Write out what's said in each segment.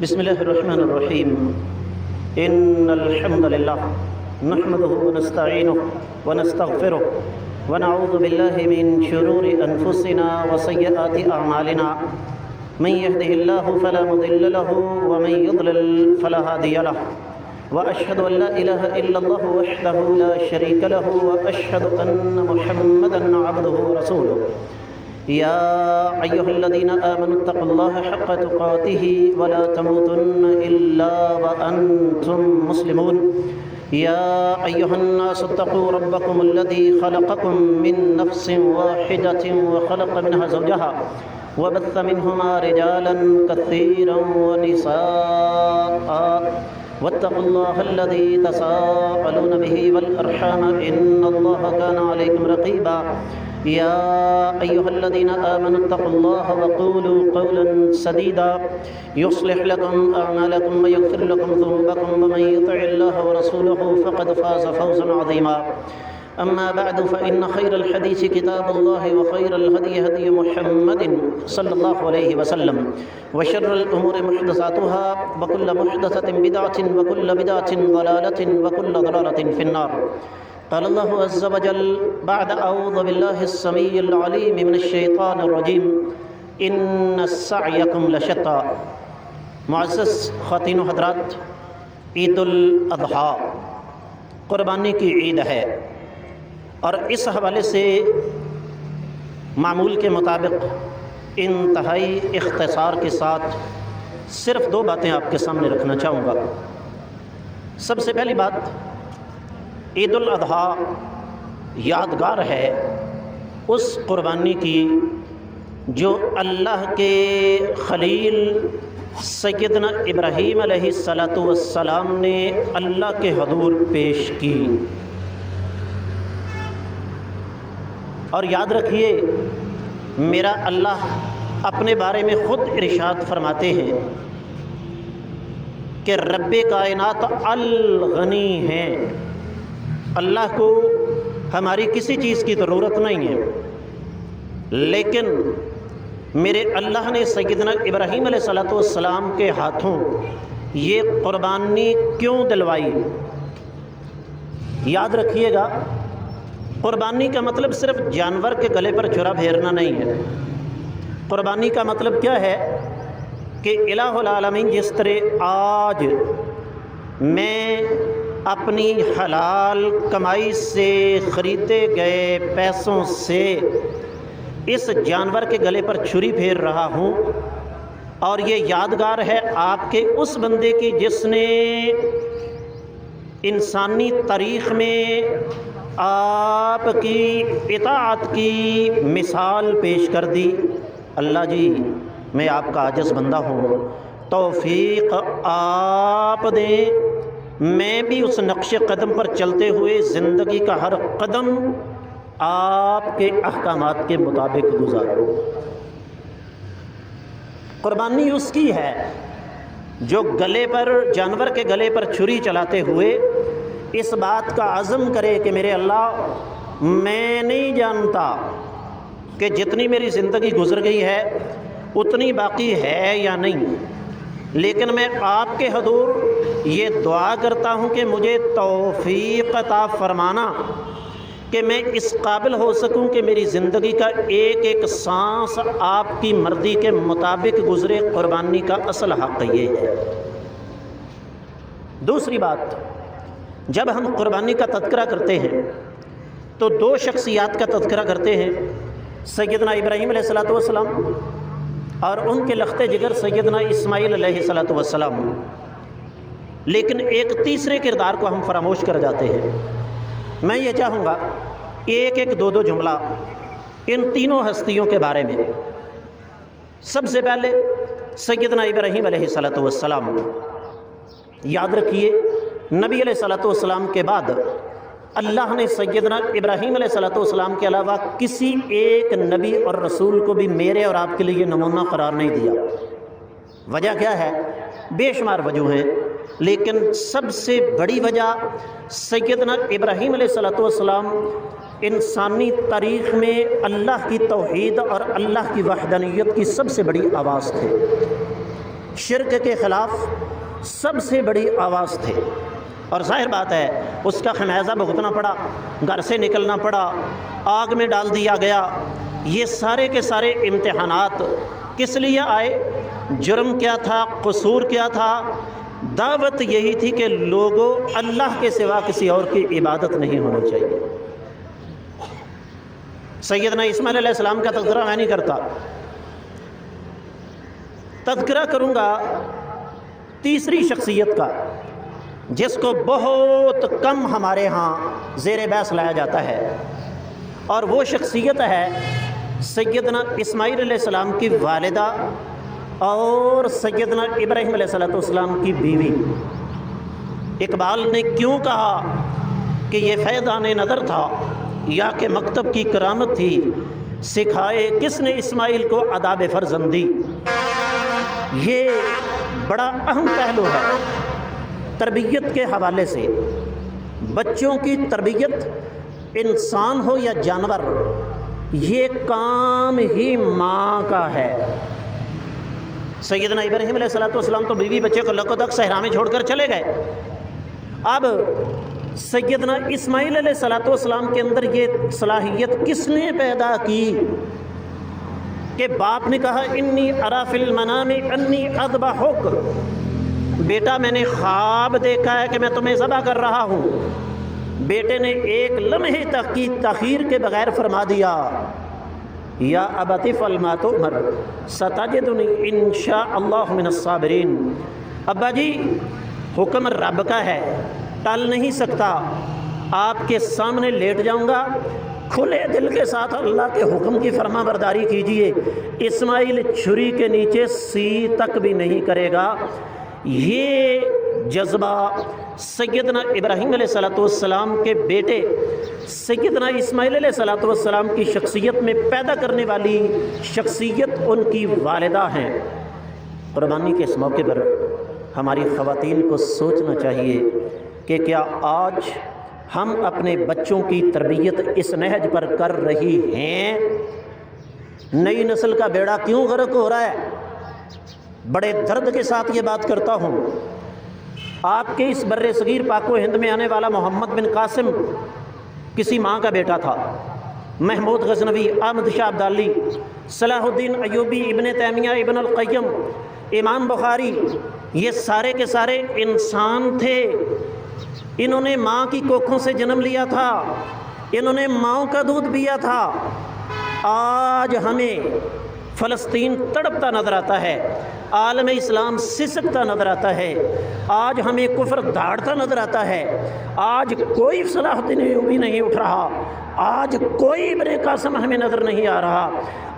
بسم الله الرحمن الرحيم. إن الحمد لله نحمده ونستعينه ونستغفره ونعوذ بالله من شرور أنفسنا وسيئات أعمالنا. من يهده الله فلا مضل له ومن يضلل فلا هادي له. وأشهد أن لا إله إلا الله وحده لا شريك له وأشهد أن محمدا عبده ورسوله. يا أيها الذين آمنوا اتقوا الله حق تقاته ولا تموتن إلا وأنتم مسلمون. يا أيها الناس اتقوا ربكم الذي خلقكم من نفس واحدة وخلق منها زوجها وبث منهما رجالا كثيرا ونساء. واتقوا الله الذي تساءلون به والأرحام إن الله كان عليكم رقيبا. يا أيها الذين آمنوا اتقوا الله وقولوا قولا سديدا يصلح لكم أعمالكم ويغفر لكم ذنوبكم ومن يطع الله ورسوله فقد فاز فوزا عظيما. أما بعد فإن خير الحديث كتاب الله وخير الهدي هدي محمد صلى الله عليه وسلم وشر الأمور محدثاتها وكل محدثة بدعة وكل بدعة ضلالة وكل ضلالة في النار. قال الله عز وجل بعد أعوذ بالله السميع العليم من الشيطان الرجيم إن سعيكم لشتى. معزز خواتین و حضرات، عید الاضحیٰ قربانی کی عید ہے، اور اس حوالے سے معمول کے مطابق انتہائی اختصار کے ساتھ صرف دو باتیں آپ کے سامنے رکھنا چاہوں گا. سب سے پہلی بات، عید الاضحیٰ یادگار ہے اس قربانی کی جو اللہ کے خلیل سیدنا ابراہیم علیہ السلام نے اللہ کے حضور پیش کی. اور یاد رکھیے، میرا اللہ اپنے بارے میں خود ارشاد فرماتے ہیں کہ رب کائنات الغنی ہیں، اللہ کو ہماری کسی چیز کی ضرورت نہیں ہے. لیکن میرے اللہ نے سیدنا ابراہیم علیہ السلام کے ہاتھوں یہ قربانی کیوں دلوائی؟ یاد رکھیے گا، قربانی کا مطلب صرف جانور کے گلے پر چھرا پھیرنا نہیں ہے. قربانی کا مطلب کیا ہے کہ الہ العالمین جس طرح آج میں اپنی حلال کمائی سے خریدے گئے پیسوں سے اس جانور کے گلے پر چھری پھیر رہا ہوں، اور یہ یادگار ہے آپ کے اس بندے کی جس نے انسانی تاریخ میں آپ کی اطاعت کی مثال پیش کر دی. اللہ جی، میں آپ کا عاجز بندہ ہوں، توفیق آپ دیں، میں بھی اس نقش قدم پر چلتے ہوئے زندگی کا ہر قدم آپ کے احکامات کے مطابق گزاروں. قربانی اس کی ہے جو گلے پر، جانور کے گلے پر چھری چلاتے ہوئے اس بات کا عزم کرے کہ میرے اللہ، میں نہیں جانتا کہ جتنی میری زندگی گزر گئی ہے اتنی باقی ہے یا نہیں، لیکن میں آپ کے حضور یہ دعا کرتا ہوں کہ مجھے توفیق عطا فرمانا کہ میں اس قابل ہو سکوں کہ میری زندگی کا ایک ایک سانس آپ کی مرضی کے مطابق گزرے. قربانی کا اصل حق یہ ہے. دوسری بات، جب ہم قربانی کا تذکرہ کرتے ہیں تو دو شخصیات کا تذکرہ کرتے ہیں، سیدنا ابراہیم علیہ السلام اور ان کے لخت جگر سیدنا اسماعیل علیہ السلام. لیکن ایک تیسرے کردار کو ہم فراموش کر جاتے ہیں. میں یہ چاہوں گا ایک ایک دو جملہ ان تینوں ہستیوں کے بارے میں. سب سے پہلے سیدنا ابراہیم علیہ السلام. یاد رکھیے، نبی علیہ السلام کے بعد اللہ نے سیدنا ابراہیم علیہ السلام کے علاوہ کسی ایک نبی اور رسول کو بھی میرے اور آپ کے لیے نمونہ قرار نہیں دیا. وجہ کیا ہے؟ بے شمار وجوہ ہیں، لیکن سب سے بڑی وجہ سیدنا ابراہیم علیہ السلام انسانی تاریخ میں اللہ کی توحید اور اللہ کی وحدانیت کی سب سے بڑی آواز تھے. شرک کے خلاف سب سے بڑی آواز تھے، اور ظاہر بات ہے اس کا خمیازہ بھگتنا پڑا، گھر سے نکلنا پڑا، آگ میں ڈال دیا گیا۔ یہ سارے کے سارے امتحانات کس لیے آئے؟ جرم کیا تھا؟ قصور کیا تھا؟ دعوت یہی تھی کہ لوگوں اللہ کے سوا کسی اور کی عبادت نہیں ہونی چاہیے۔ سیدنا اسماعیل علیہ السلام کا تذکرہ میں نہیں کرتا، تذکرہ کروں گا تیسری شخصیت کا، جس کو بہت کم ہمارے ہاں زیر بحث لایا جاتا ہے، اور وہ شخصیت ہے سیدنا اسماعیل علیہ السلام کی والدہ اور سیدنا ابراہیم علیہ السلام کی بیوی۔ اقبال نے کیوں کہا کہ یہ فیضان نظر تھا یا کہ مکتب کی کرامت تھی، سکھائے کس نے اسماعیل کو آداب فرزندی؟ یہ بڑا اہم پہلو ہے تربیت کے حوالے سے۔ بچوں کی تربیت، انسان ہو یا جانور، یہ کام ہی ماں کا ہے۔ سیدنا ابراہیم علیہ السلام تو بیوی بچے کو لکو تک صحرا میں چھوڑ کر چلے گئے۔ اب سیدنا اسماعیل علیہ السلام کے اندر یہ صلاحیت کس نے پیدا کی کہ باپ نے کہا انی اری فی المنام انی اذبحک، بیٹا میں نے خواب دیکھا ہے کہ میں تمہیں ذبح کر رہا ہوں۔ بیٹے نے ایک لمحے تک کی تاخیر کے بغیر فرما دیا یا ابت افعل ما تؤمر ستجدنی ان شاء اللہ من الصابرین۔ ابا جی حکم رب کا ہے، ٹل نہیں سکتا، آپ کے سامنے لیٹ جاؤں گا، کھلے دل کے ساتھ اللہ کے حکم کی فرما برداری کیجئے۔ اسماعیل چھری کے نیچے سی تک بھی نہیں کرے گا۔ یہ جذبہ سیدنا ابراہیم علیہ السلام کے بیٹے سیدنا اسماعیل علیہ السلام کی شخصیت میں پیدا کرنے والی شخصیت ان کی والدہ ہیں۔ قربانی کے اس موقع پر ہماری خواتین کو سوچنا چاہیے کہ کیا آج ہم اپنے بچوں کی تربیت اس نہج پر کر رہی ہیں؟ نئی نسل کا بیڑا کیوں غرق ہو رہا ہے؟ بڑے درد کے ساتھ یہ بات کرتا ہوں۔ آپ کے اس بر صغیر پاک و ہند میں آنے والا محمد بن قاسم کسی ماں کا بیٹا تھا۔ محمود غزنوی، احمد شاہ ابدالی، صلاح الدین ایوبی، ابن تیمیہ، ابن القیم، امام بخاری، یہ سارے کے سارے انسان تھے۔ انہوں نے ماں کی کوکھوں سے جنم لیا تھا، انہوں نے ماں کا دودھ پیا تھا۔ آج ہمیں فلسطین تڑپتا نظر آتا ہے، عالم اسلام سسکتا نظر آتا ہے، آج ہمیں کفر دھاڑتا نظر آتا ہے۔ آج کوئی صلاح الدین ایوبی نہیں اٹھ رہا، آج کوئی ابن قاسم ہمیں نظر نہیں آ رہا،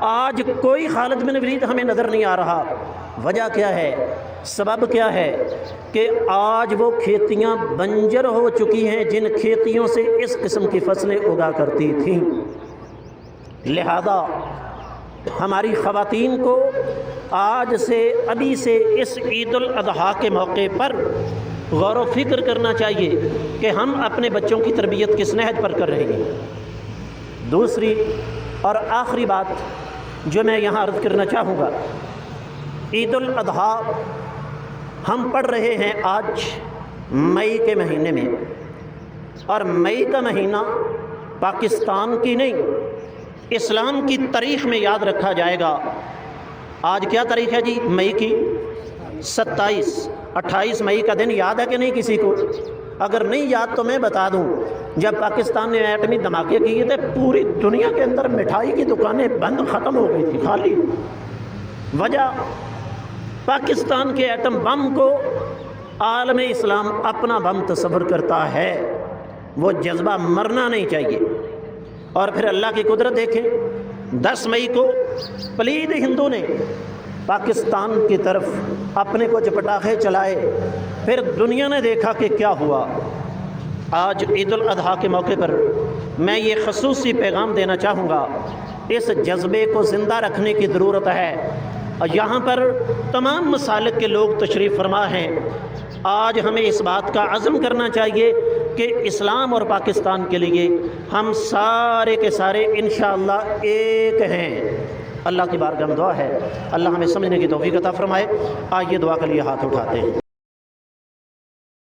آج کوئی خالد بن ولید ہمیں نظر نہیں آ رہا۔ وجہ کیا ہے؟ سبب کیا ہے؟ کہ آج وہ کھیتیاں بنجر ہو چکی ہیں جن کھیتیوں سے اس قسم کی فصلیں اگا کرتی تھیں۔ لہذا ہماری خواتین کو آج سے، ابھی سے، اس عید الاضحیٰ کے موقع پر غور و فکر کرنا چاہیے کہ ہم اپنے بچوں کی تربیت کس نہج پر کر رہے ہیں۔ دوسری اور آخری بات جو میں یہاں عرض کرنا چاہوں گا، عید الاضحیٰ ہم پڑھ رہے ہیں آج مئی کے مہینے میں، اور مئی کا مہینہ پاکستان کی نہیں، اسلام کی تاریخ میں یاد رکھا جائے گا۔ آج کیا تاریخ ہے جی؟ مئی کی 28 مئی کا دن یاد ہے کہ نہیں کسی کو؟ اگر نہیں یاد تو میں بتا دوں، جب پاکستان نے ایٹمی دھماکے کیے تھے پوری دنیا کے اندر مٹھائی کی دکانیں بند، ختم ہو گئی تھی، خالی۔ وجہ پاکستان کے ایٹم بم کو عالم اسلام اپنا بم تصور کرتا ہے۔ وہ جذبہ مرنا نہیں چاہیے۔ اور پھر اللہ کی قدرت دیکھیں، 10 مئی کو پلید ہندو نے پاکستان کی طرف اپنے کچھ پٹاخے چلائے، پھر دنیا نے دیکھا کہ کیا ہوا۔ آج عید الاضحیٰ کے موقع پر میں یہ خصوصی پیغام دینا چاہوں گا، اس جذبے کو زندہ رکھنے کی ضرورت ہے۔ یہاں پر تمام مسالک کے لوگ تشریف فرما ہیں۔ آج ہمیں اس بات کا عزم کرنا چاہیے کہ اسلام اور پاکستان کے لیے ہم سارے کے سارے انشاءاللہ ایک ہیں۔ اللہ کی بارگاہ میں دعا ہے اللہ ہمیں سمجھنے کی توفیق عطا فرمائے۔ آئیے دعا کے لیے ہاتھ اٹھاتے ہیں۔